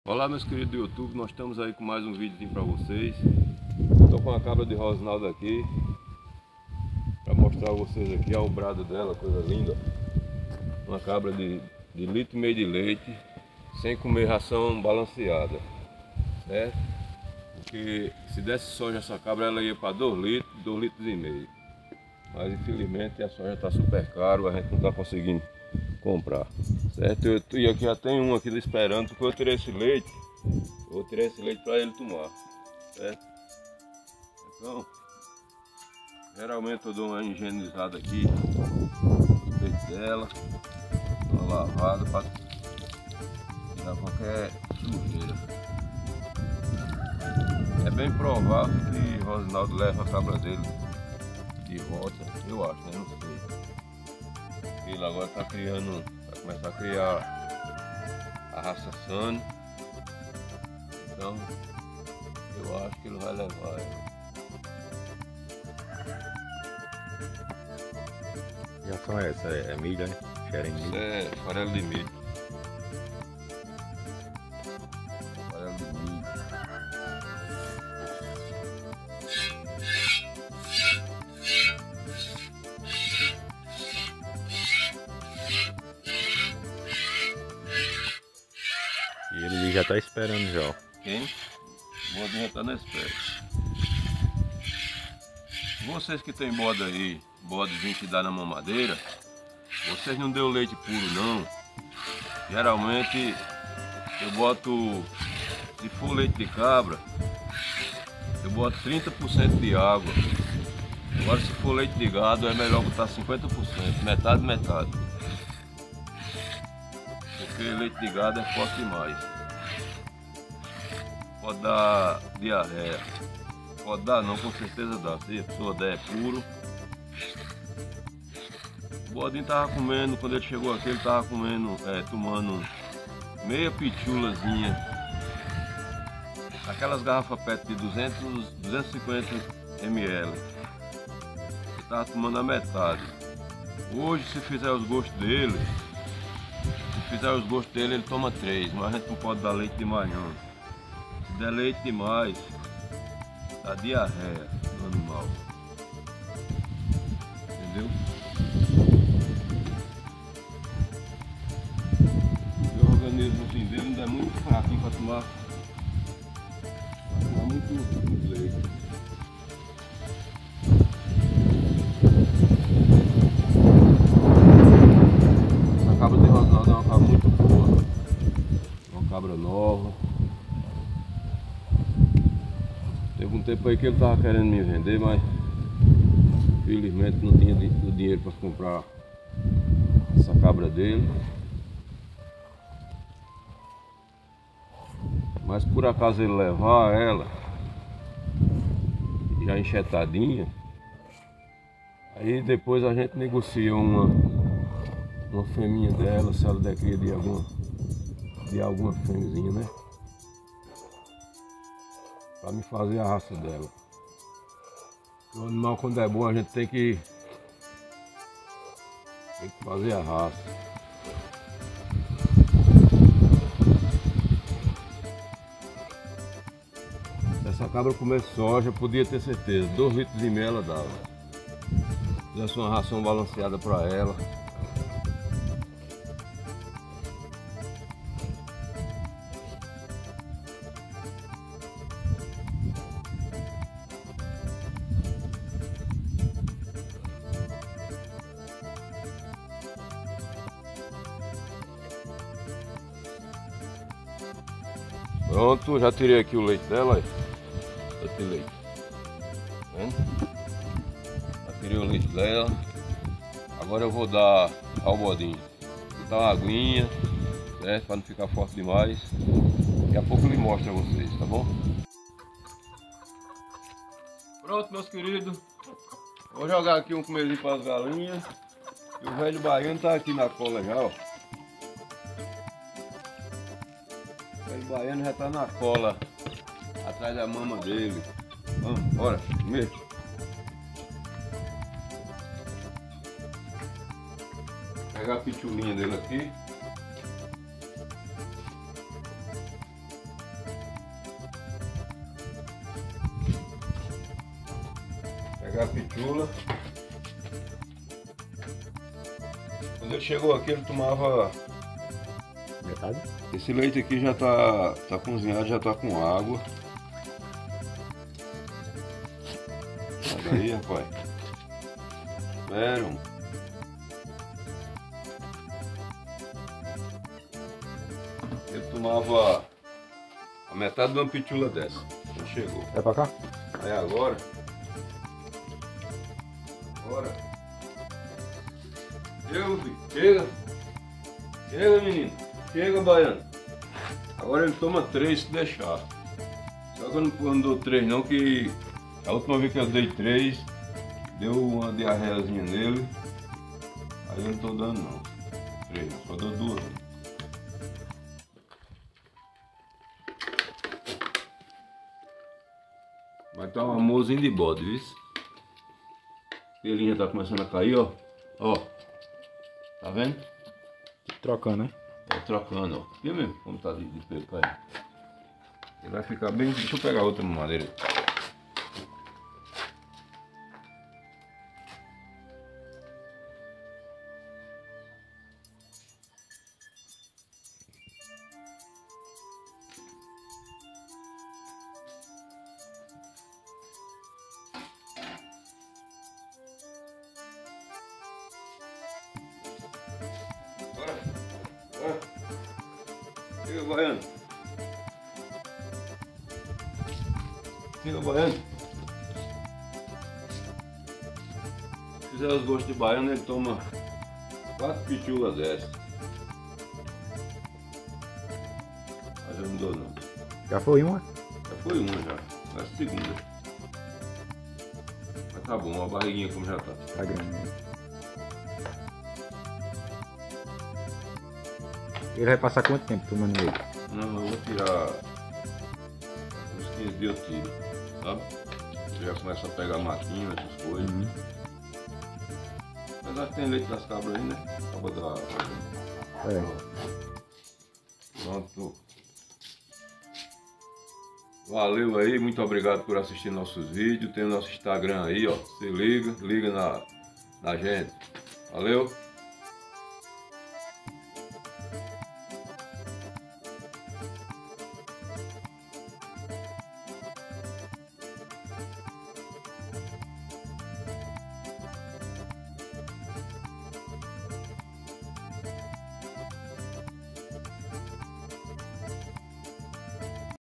Olá, meus queridos do YouTube, nós estamos aí com mais um vídeo para vocês. Estou com a cabra de Rosinaldo aqui para mostrar a vocês aqui a obrada dela, coisa linda. Uma cabra de 1,5 litro de leite, sem comer ração balanceada, certo? Porque se desse soja essa cabra ela ia para 2 litros, 2,5 litros. Mas infelizmente a soja está super caro, a gente não está conseguindo comprar, certo? E aqui já tem um aqui esperando, porque eu tirei esse leite, para ele tomar, certo? Então, geralmente eu dou uma higienizada aqui no peito dela, uma lavada para tirar qualquer sujeira. É bem provável que Rosinaldo leve a cabra dele de volta, eu acho, né? Não sei. Ele agora está criando, vai começar a criar a raça Sano. Então eu acho que ele vai levar ela. Que ração é essa? É milho, né? Xerém Isso milho. é farelo de milho. Farelo de milho. E ele já tá esperando já, ó. Quem? O bodinho está na espera. Vocês que tem bode aí, bodezinho que dá na mamadeira, vocês não deu leite puro não. Geralmente eu boto, se for leite de cabra, eu boto 30% de água. Agora se for leite de gado é melhor botar 50%, metade, metade. Porque leite de gado é forte demais. Pode dar diarreia. Pode dar não, com certeza dá. Se a pessoa der puro. O bodinho tava comendo, quando ele chegou aqui, ele tava comendo, tomando meia pitulazinha. Aquelas garrafas PET de 250 ml. Ele tava tomando a metade. Hoje, se fizer os gostos dele, ele toma 3, mas a gente não pode dar leite demais não. Se der leite demais, dá diarreia no animal. Entendeu? O organismo dele ainda é muito fraquinho para tomar muito leite. Essa cabra de Rosinaldo é uma cabra muito boa. Uma cabra nova. Teve um tempo aí que ele estava querendo me vender, mas infelizmente não tinha o dinheiro para comprar essa cabra dele. Mas por acaso ele levar ela já enxetadinha, aí depois a gente negocia uma fêmea dela, se ela der cria de alguma fêmeazinha, né? Para me fazer a raça dela. O animal, quando é bom, a gente tem que fazer a raça. Se essa cabra comer soja, podia ter certeza, 2,5 litros ela dava. Se fizesse uma ração balanceada para ela. Pronto, já tirei aqui o leite dela, olha. Esse leite. Tá vendo? Já tirei o leite dela. Agora eu vou dar ao bodinho. Botar uma aguinha, certo? Para não ficar forte demais. Daqui a pouco eu lhe mostro a vocês, tá bom? Pronto, meus queridos. Vou jogar aqui um comezinho para as galinhas. E o velho baiano tá aqui na cola já, ó. O baiano já tá na cola, atrás da mama dele. Vamos, bora, comer. Pegar a pitulinha dele aqui. é a pitula. Quando ele chegou aqui, ele tomava... Metade? Esse leite aqui já tá cozinhado, já tá com água. Olha aí, rapaz. Espera. Ele tomava a metade de uma pitula dessa. Ele chegou. É pra cá? Aí agora. Agora. Chega, meu filho. Chega. Chega, menino. Chega, baiano. Agora ele toma 3 se deixar. Só que eu não dou 3 não, que a última vez que eu dei 3, deu uma diarreazinha nele. Aí eu não tô dando não. 3, só dou 2. Vai estar um amorzinho de bode, viu? Pelinha tá começando a cair, ó. Ó. Tá vendo? Trocando, né? É, trocando, ó. Viu mesmo como tá de pelo caindo? Ele vai ficar bem... Deixa eu pegar outra madeira. Chega, baiano. Chega, baiano. Se fizer os gostos de baiano, ele toma 4 pitulas dessas. Mas eu não dou não. Já foi uma? Já foi uma já. É a segunda. Mas tá bom, a barriguinha como já tá. Tá grande. Ele vai passar quanto tempo tomando leite? Não, eu vou tirar uns 15 dias eu tiro, sabe? Você já começa a pegar matinho, essas coisas. Uhum. Apesar que tem leite das cabras aí, né? Acaba da... É. Pronto. Valeu aí, muito obrigado por assistir nossos vídeos. Tem o nosso Instagram aí, ó. Você liga na gente. Valeu?